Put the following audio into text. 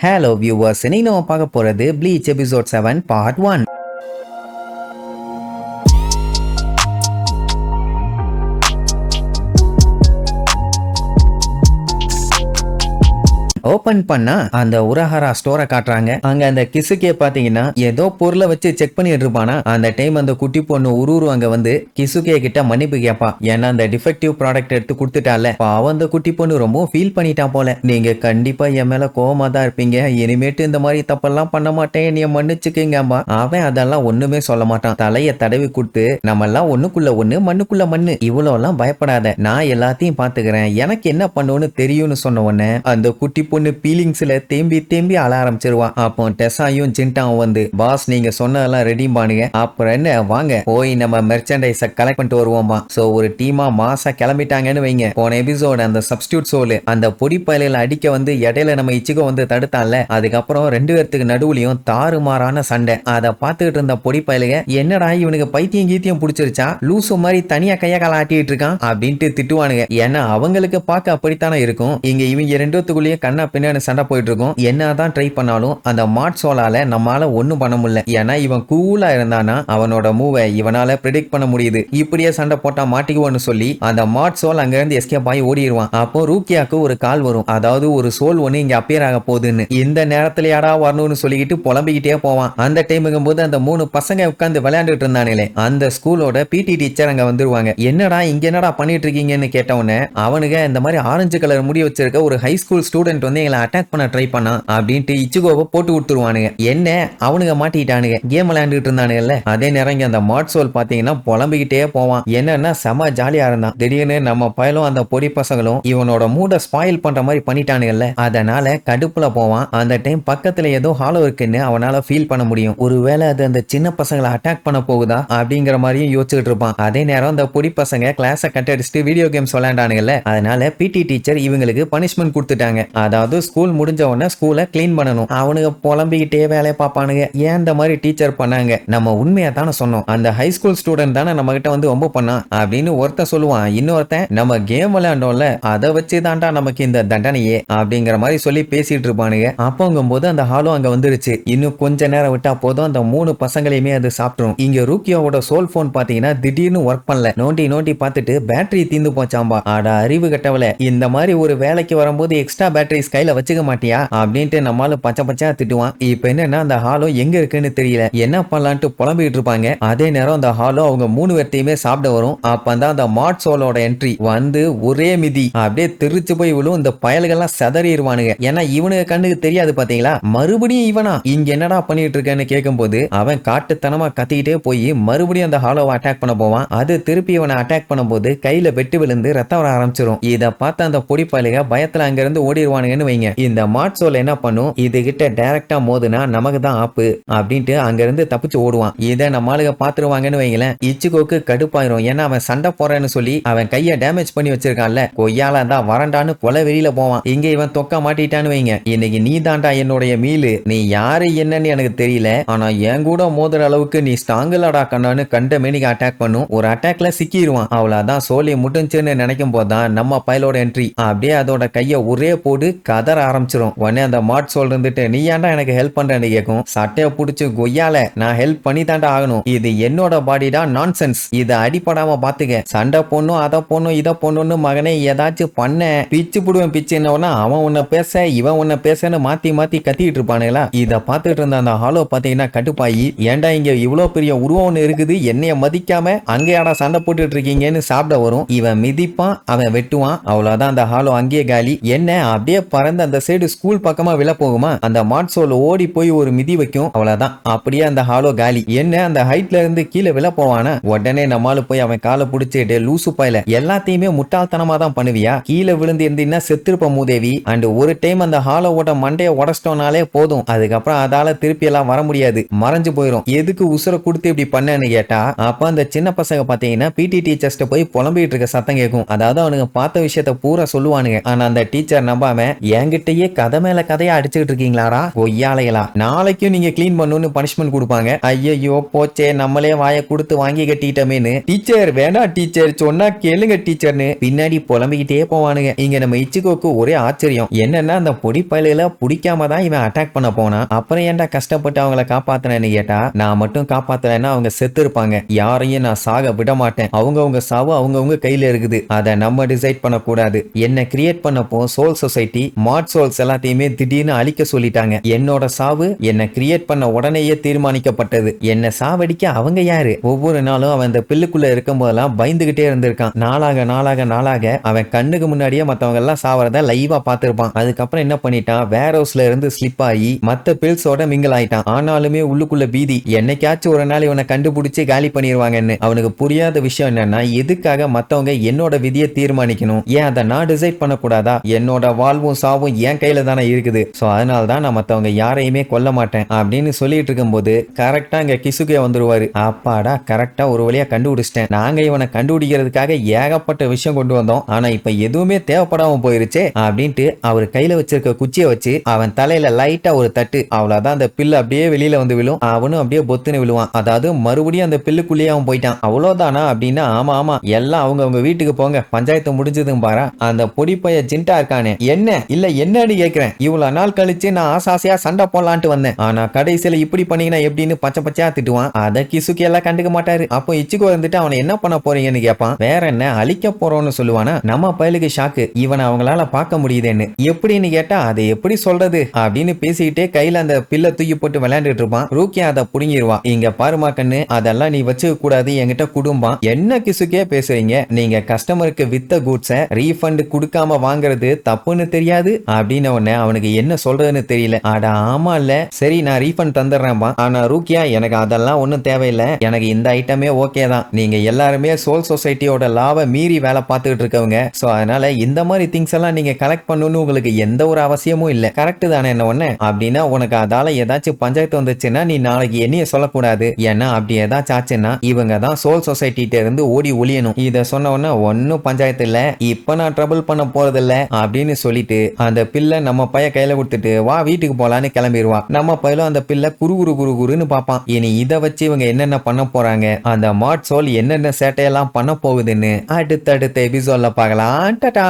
Hello viewers, இன்னைக்கு நம்ம பார்க்க போறது ப்ளீச் எபிசோட் 7 பார்ட் 1. ஓபன் பண்ணா அந்த உரஹரா ஸ்டோரை காட்டுறாங்க. அங்க அந்த கிசுக்கே பாத்தீங்கன்னா ஏதோ பொருளை வச்சு செக் பண்ணிட்டு இருப்பானா. அந்த டைம் அந்த குட்டி பொண்ணு உருரு அங்க வந்து கிசுகே கிட்ட மன்னிப்பு கேப்பா. ஏன்னா அந்த டிஃபெக்டிவ் ப்ராடக்ட் எடுத்து கொடுத்துட்டால. அவன் அந்த குட்டி பொண்ணு ரொம்ப ஃபீல் பண்ணிட்டா போல. நீங்க கண்டிப்பா என் மேல கோவமா தான் இருப்பீங்க, இனிமேட்டு இந்த மாதிரி தப்பெல்லாம் பண்ண மாட்டேன், நீ மன்னிச்சுக்கீங்கம்பா. அவன் அதெல்லாம் ஒண்ணுமே சொல்ல மாட்டான். தலைய தடவி கொடுத்து நம்ம எல்லாம் ஒண்ணுக்குள்ள ஒண்ணு மண்ணுக்குள்ள மண்ணு, இவ்வளவு எல்லாம் பயப்படாத, நான் எல்லாத்தையும் பாத்துக்கிறேன், எனக்கு என்ன பண்ணுன்னு தெரியும்னு சொன்ன உடனே அந்த குட்டி பொண்ணு பீலிங்ஸ்ல தேம்பி தேம்பி அழ ஆரம்பிச்சிருவான். அப்போ டெசாயும் ஜின்டாவும் வந்து பாஸ் நீங்க சொன்னதெல்லாம் ரெடி பானுங்க, அப்புறம் என்ன வாங்க போய் நம்ம மெர்ச்சன்டைஸ கலெக்ட் பண்ணிட்டு வருவோம்பா. சோ ஒரு டீமா மாசா கிளம்பிட்டாங்கன்னு வைங்க. போன எபிசோட் அந்த சப்ஸ்டியூட் சோல் அந்த பொடி பயலையில அடிக்க வந்து இடையில நம்ம இச்சிகோ வந்து தடுத்தான்ல. அதுக்கப்புறம் ரெண்டு பேர்த்துக்கு நடுவுலயும் தாறுமாறான சண்டை. அதை பார்த்துட்டு இருந்த பொடி பயலுக என்னடா இவனுக்கு பைத்தியம் கீத்தியம் பிடிச்சிருச்சா, லூசு மாதிரி தனியா கைய கால ஆட்டிட்டு இருக்கான் அப்படின்ட்டு திட்டுவானுங்க. ஏன்னா அவங்களுக்கு பார்க்க அப்படித்தானே இருக்கும். இங்க இவங்க ரெண்டுத்துக்குள்ளேயே கண்ணா பின்னாடி சண்டை போயிட்டு இருக்கும். என்னதான் ட்ரை பண்ணாலும் அந்த மாட் சோலால நம்மால ஒண்ணும் பண்ண முடியல. ஏன்னா இவன் கூலா இருந்தானா அவனோட மூவை இவனால ப்ரெடிக்ட் பண்ண முடியுது. இப்படியே சண்டை போட்டா மாட்டிக்குவோன்னு சொல்லி அந்த மாட் சோல் அங்க இருந்து எஸ்கேப் ஆகி ஓடிடுவான். அப்போ ரூக்கியாக்கு ஒரு கால் வரும், அதாவது ஒரு சோல் ஒண்ணு இங்க அப்பியர் ஆக போகுதுன்னு. இந்த நேரத்துல யாரா வரணும்னு சொல்லிக்கிட்டு புலம்பிக்கிட்டே போவான். அந்த டைமுங்கும் போது அந்த மூணு பசங்க உட்கார்ந்து விளையாண்டுட்டு இருந்தானே அந்த ஸ்கூலோட பிடி டீச்சர் அங்க வந்துருவாங்க. என்னடா இங்க என்னடா பண்ணிட்டு இருக்கீங்கன்னு கேட்டவொன்னே அவனுங்க இந்த மாதிரி ஆரஞ்சு கலர் முடி வச்சிருக்க ஒரு ஹை ஸ்கூல் ஸ்டூடெண்ட் வந்து எங்களை அட்டாக் பண்ண ட்ரை பண்ணா அப்படின்ட்டு இச்சுகோவை போட்டு கொடுத்துருவானுங்க. என்ன அவனுங்க மாட்டிட்டானுங்க, கேம் விளையாண்டுட்டு இருந்தானுங்கல்ல. அதே நேரம் இங்க அந்த மாட் சோல் பாத்தீங்கன்னா புலம்பிக்கிட்டே போவான். என்னன்னா செம ஜாலியா இருந்தான். திடீர்னு நம்ம பயலும் அந்த பொடி பசங்களும் இவனோட மூட ஸ்பாயில் பண்ற மாதிரி பண்ணிட்டானுங்கல்ல. அதனால கடுப்புல போவான். அந்த டைம் பக்கத்துல ஏதோ ஹாலோ இருக்குன்னு அவனால ஃபீல் பண்ண முடியும். ஒருவேளை அது அந்த சின்ன பசங்களை அட்டாக் பண்ண போகுதா அப்படிங்கிற மாதிரியும் யோசிச்சுட்டு இருப்பான். அதே நேரம் அந்த பொடி பசங்க கிளாஸை கட் அடிச்சுட்டு வீடியோ கேம்ஸ் விளையாண்டானுங்கல்ல. அதனால பிடி டீச்சர் இவங்களுக்கு பனிஷ்மெண்ட் கொடுத்துட்டாங்க. அதாவது ஸ்கூல் முடிஞ்ச உடனே ஸ்கூலை கிளீன் பண்ணணும். அவனுங்க புலம்பிக்கிட்டே வேலையை பார்ப்பானுங்க. ஏன் இந்த மாதிரி டீச்சர் பண்ணாங்க, நம்ம உண்மையா தானே சொன்னோம், அந்த ஹை ஸ்கூல் ஸ்டூடெண்ட் தானே நம்ம கிட்ட வந்து ரொம்ப பண்ணா அப்படின்னு ஒருத்தன் சொல்லுவான். இன்னொருத்தன் நம்ம கேம் விளையாண்டோம்ல அதை வச்சு தாண்டா நமக்கு இந்த தண்டனையே அப்படிங்கிற மாதிரி சொல்லி பேசிட்டு இருப்பானுங்க. அப்போங்கும் போது அந்த ஹாலோ அங்க வந்துருச்சு. இன்னும் கொஞ்ச நேரம் விட்டா போதும் அந்த மூணு பசங்களையுமே அது சாப்பிட்டுரும். இங்க ரூக்கியோட சோல் போன் பாத்தீங்கன்னா திடீர்னு ஒர்க் பண்ணல. நோண்டி நோண்டி பார்த்துட்டு பேட்டரி தீந்து போச்சாம்பா. ஆட அறிவு கட்டவல, இந்த மாதிரி ஒரு வேலைக்கு வரும்போது எக்ஸ்ட்ரா பேட்டரிஸ் கையில வச்சுக்க மாட்டியா அப்படின்ட்டு நம்மால பச்சை பச்சையா திட்டுவான். இப்ப என்னன்னா அந்த ஹாலோ எங்க இருக்குன்னு தெரியல, என்ன பண்ணலான்ட்டு புலம்பிட்டு இருப்பாங்க. அதே நேரம் அந்த ஹாலோ அவங்க மூணு பேர்த்தையுமே சாப்பிட வரும். அப்பதான் அந்த மாட் சோலோட என்ட்ரி வந்து ஒரே மிதி அப்படியே தெரிச்சு போய் விழும். இந்த பயல்கள்லாம் செதறிடுவானுங்க. ஏன்னா இவனுக்கு கண்ணுக்கு தெரியாது பாத்தீங்களா. மறுபடியும் இவனா இங்க என்னடா பண்ணிட்டு இருக்கேன்னு கேட்கும் போது அவன் காட்டுத்தனமா கத்திக்கிட்டே போய் மறுபடியும் அந்த ஹாலோவை அட்டாக் பண்ண போவான். அது திருப்பி இவனை அட்டாக் பண்ணும் போது கையில வெட்டு விழுந்து ரத்தம் வர ஆரம்பிச்சிடும். இதை பார்த்து அந்த பொடி பயலுக பயத்துல அங்க இருந்து ஓடிடுவானுங்கன்னு வைங்க. இந்த மாட் சோல் என்ன பண்ணும், இது கிட்ட டைரக்டா மோதுனா நமக்கு தான் ஆப்பு அப்படின்ட்டு அங்க இருந்து தப்பிச்சு ஓடுவான். இதை நம்ம ஆளுக பாத்துருவாங்கன்னு வைங்களேன். இச்சுகோக்கு கடுப்பாயிரும். ஏன்னா அவன் சண்டை போறேன்னு சொல்லி அவன் கைய டேமேஜ் பண்ணி வச்சிருக்கான்ல. கொய்யால தான் வரண்டான்னு கொலை வெளியில போவான். இங்க இவன் தொக்க மாட்டிட்டான்னு வைங்க. இன்னைக்கு நீ தாண்டா என்னுடைய மீலு, நீ யாரு என்னன்னு எனக்கு தெரியல, ஆனா என் கூட மோதுற அளவுக்கு நீ ஸ்டாங்கலடா கண்ணான்னு கண்ட மேனிக்கு அட்டாக் பண்ணும். ஒரு அட்டாக்ல சிக்கிடுவான். அவ்வளவுதான், சோழி முட்டுச்சுன்னு நினைக்கும் போதுதான் நம்ம பயலோட என்ட்ரி. அப்படியே அதோட கைய ஒரே போடு கதற ஆரம்பிச்சிடும். உடனே அந்த மாட் சோல் இருந்துட்டு நீ ஏன்டா எனக்கு ஹெல்ப் பண்றேன்னு கேட்கும். சட்டையை புடிச்சு கொய்யால நான் ஹெல்ப் பண்ணி தாண்டா ஆகணும், இது என்னோட பாடிடா, நான்சென்ஸ், இது அடிப்படாம பாத்துக்க, சண்டை பொண்ணும் அதை பொண்ணும் இதை பொண்ணுன்னு மகனே ஏதாச்சும் பண்ண பிச்சு புடுவேன். பிச்சு என்னன்னா அவன் உன்னை பேச இவன் உன்னை பேசன்னு மாத்தி மாத்தி கத்திட்டு இருப்பானுங்களா. இதை பார்த்துட்டு இருந்த அந்த ஹாலோ பாத்தீங்கன்னா கட்டுப்பாயி, ஏன்டா இங்க இவ்வளவு பெரிய உருவம் ஒண்ணு இருக்குது, என்னைய மதிக்காம அங்கேயாடா சண்டை போட்டுட்டு இருக்கீங்கன்னு சாப்பிட வரும். இவன் மிதிப்பான், அவன் வெட்டுவான். அவ்வளவுதான், அந்த ஹாலோ அங்கேயே காலி. என்ன அப்படியே பறந்து அந்த சைடு ஸ்கூல் பக்கமா விழ போகுமா. அந்த மாட் சோல் ஓடி போய் ஒரு மிதி வைக்கும். அவ்வளவுதான், அப்படியே அந்த ஹாலோ காலி. என்ன அந்த ஹைட்ல இருந்து கீழே விழ போவானா. உடனே நம்மால போய் அவன் காலை பிடிச்சிட்டு லூசு பாயில எல்லாத்தையுமே முட்டாள்தனமா தான் பண்ணுவியா, கீழே விழுந்து இருந்தீங்கன்னா செத்துருப்ப மூதேவி. அண்ட் ஒரு டைம் அந்த ஹாலோவோட மண்டையை உடச்சிட்டோம்னாலே போதும், அதுக்கப்புறம் அதால திருப்பி எல்லாம் வர முடியாது, மறைஞ்சு போயிடும். எதுக்கு உசுரை கொடுத்து இப்படி பண்ணன்னு கேட்டா அப்ப அந்த சின்ன பசங்க பாத்தீங்கன்னா பிடி டீச்சர்ஸ்ட போய் புலம்பிட்டு இருக்க சத்தம் கேட்கும். அதாவது அவனுங்க பார்த்த விஷயத்த பூரா சொல்லுவானுங்க. ஆனா அந்த டீச்சர் நம்பாம என்கிட்டயே கதை மேல கதையா அடிச்சுட்டு இருக்கீங்களாடா கொய்யாலைகளா, நாளைக்கும் நீங்க கிளீன் பண்ணணும்னு பனிஷ்மெண்ட் கொடுப்பாங்க. ஐயோ போச்சே, நம்மளே வாயை கொடுத்து வாங்கி கட்டிட்டமேனு. டீச்சர் வேணாம் டீச்சர், சொன்னா கேளுங்க டீச்சர்னு பின்னாடி புலம்பிக்கிட்டே போவானுங்க. இங்க நம்ம இச்சிகோக்கு ஒரே ஆச்சரியம் என்னன்னா, அந்த பொடி பயலுல பிடிக்காம தான் இவன் அட்டாக் பண்ண போனா, அப்புறம் ஏன்டா கஷ்டப்பட்டு அவங்கள காப்பாத்தினேன்னு கேட்டா, நான் மட்டும் காப்பாத்தலைன்னா அவங்க செத்து இருப்பாங்க, யாரையும் நான் சாக விட மாட்டேன், அவங்கவுங்க சாவு அவங்கவுங்க கையில இருக்குது, அதை நம்ம டிசைட் பண்ணக்கூடாது. என்ன கிரியேட் பண்ணப்போ சோல் சொசைட்டி மாட் சோல்ஸ் எல்லாத்தையுமே திடீர்னு அழிக்க சொல்லிட்டாங்க. என்னோட சாவு என்ன கிரியேட் பண்ண உடனேயே தீர்மானிக்கப்பட்டது. என்ன சாவடிக்க அவங்க யாரு? ஒவ்வொரு நாளும் அவன் இந்த பில்லுக்குள்ள இருக்கும் போதெல்லாம் பயந்துகிட்டே இருந்திருக்கான். நாளாக நாளாக நாளாக அவன் கண்ணுக்கு முன்னாடியே மத்தவங்க எல்லாம் சாவறத லைவா பார்த்திருப்பான். அதுக்கப்புறம் என்ன பண்ணிட்டான், வேர் ஹவுஸ்ல இருந்து ஸ்லிப் ஆகி மத்த பில்ஸோட மிங்கிள் ஆயிட்டான். ஆனாலுமே உள்ளுக்குள்ள பீதி, என்னைக்காச்சும் ஒரு நாள் இவனை கண்டுபிடிச்சு காலி பண்ணிடுவாங்கன்னு. அவனுக்கு புரியாத விஷயம் என்னன்னா, எதுக்காக மத்தவங்க என்னோட விதியை தீர்மானிக்கணும்? ஏன் அதை நான் டிசைட் பண்ணக்கூடாதா? என்னோட வாழ்வும் சாவும் என் கையில தானே இருக்குது. சோ அதனால தான் நான் மத்தவங்க யாரையுமே கொல்ல மாட்டேன் அப்படின்னு சொல்லிட்டு இருக்கும்போது கரெக்டா இங்க கிசுகே வந்துருவாரு. அப்பாடா, கரெக்டா ஒரு வழியா கண்டுபிடிச்சிட்டேன். நாங்க இவனை கண்டுபிடிக்கிறதுக்காக ஏகப்பட்ட விஷயம் கொண்டு வந்தோம், ஆனா இப்ப எதுவுமே தேவைப்படாம போயிருச்சே அப்படின்ட்டு அவர் கையில வச்சிருக்க குச்சியை வச்சு அவன் தலையில லைட்டா ஒரு தட்டு, அவ்வளவுதான் அந்த பில்லு அப்படியே வெளியில வந்து விழும். அவனும் அப்படியே பொத்துன்னு விழுவான். அதாவது மறுபடியும் அந்த பில்லுக்குள்ளேயே அவன் போயிட்டான். அவ்வளவுதானா அப்படின்னா, ஆமா ஆமா எல்லாம் அவங்க வீட்டுக்கு போங்க, பஞ்சாயத்து முடிஞ்சதும் பாரா. அந்த பொடிப்பைய ஜிண்டா இருக்கானே, என்ன இல்ல என்னன்னு கேக்குறேன், இவ்வளவு நாள் கழிச்சு நான் ஆசாசியா சண்டை போடலான்ட்டு வந்தேன், ஆனா கடைசியில இப்படி பண்ணீங்கன்னா எப்படின்னு பச்சை பச்சையா திட்டுவான். அத கிசுகி எல்லாம் கண்டுக்க மாட்டாரு. அப்போ இச்சிகோ இருந்துட்டு அவனை என்ன பண்ண போறீங்கன்னு கேட்பான். வேற என்ன, அழிக்க போறோம்னு சொல்லுவானா. நம்ம பயலுக்கு ஷாக்கு, இவனை அவங்களால பார்க்க முடியுதுன்னு. எப்படின்னு கேட்டா, அதை எப்படி சொல்றது அப்படின்னு பேசிக்கிட்டே கையில அந்த பில்ல தூக்கி போட்டு விளையாண்டுட்டு இருப்பான். ரூக்கியா அதை புடுங்கிடுவா. இங்க பாருமா கண்ணு, அதெல்லாம் நீ வச்சுக்க கூடாது, என்கிட்ட குடும்பம். என்ன கிசுக்கே பேசுறீங்க, நீங்க கஸ்டமருக்கு வித்த கூட்ஸ ரீஃபண்ட் கொடுக்காம வாங்குறது தப்புன்னு தெரியாது அப்படின்னு உடனே அவனுக்கு என்ன சொல்றதுன்னு தெரியல. அட ஆமா இல்ல, சரி நான் ரீஃபண்ட் தந்துடுறேன்பா. ஆனா ரூக்கியா, எனக்கு அதெல்லாம் ஒன்றும் தேவையில்லை, எனக்கு இந்த ஐட்டமே ஓகே தான். நீங்க எல்லாருமே சோல் சொசைட்டியோட லாவை மீறி வேலை பார்த்துக்கிட்டு இருக்கவங்க. சோ அதனால இந்த மாதிரி திங்ஸ் எல்லாம் நீங்க கலெக்ட் பண்ணணும்னு உங்களுக்கு எந்த ஒரு அவசியமும் இல்லை. கரெக்ட் தானே என்ன ஒண்ணு? அப்படின்னா உனக்கு அதால ஏதாச்சும் பஞ்சாயத்து வந்துச்சுன்னா நீ நாளைக்கு என்னைய சொல்லக்கூடாது. ஏன்னா அப்படி ஏதாச்சும் ஆச்சுன்னா இவங்க தான் சோல் சொசைட்டிட்ட இருந்து ஓடி ஒளியணும். இத சொன்ன உடனே ஒன்னும் பஞ்சாயத்து இல்ல, இப்ப நான் ட்ரபிள் பண்ண போறது இல்ல அப்படின்னு சொல்லிட்டு அந்த பில்லை நம்ம பைய கையில கொடுத்துட்டு வா வீட்டுக்கு போலான்னு கிளம்பிடுவா. நம்ம பையலும் அந்த பில்லை குறுகுறுன்னு பார்ப்பான். இனி இதை வச்சு இவங்க என்னென்ன பண்ண போறாங்க, அந்த மாட் சோல் என்னென்ன சேட்டையெல்லாம் பண்ண போகுதுன்னு அடுத்தடுத்த எபிசோட்ல பார்க்கலாம். டாடா.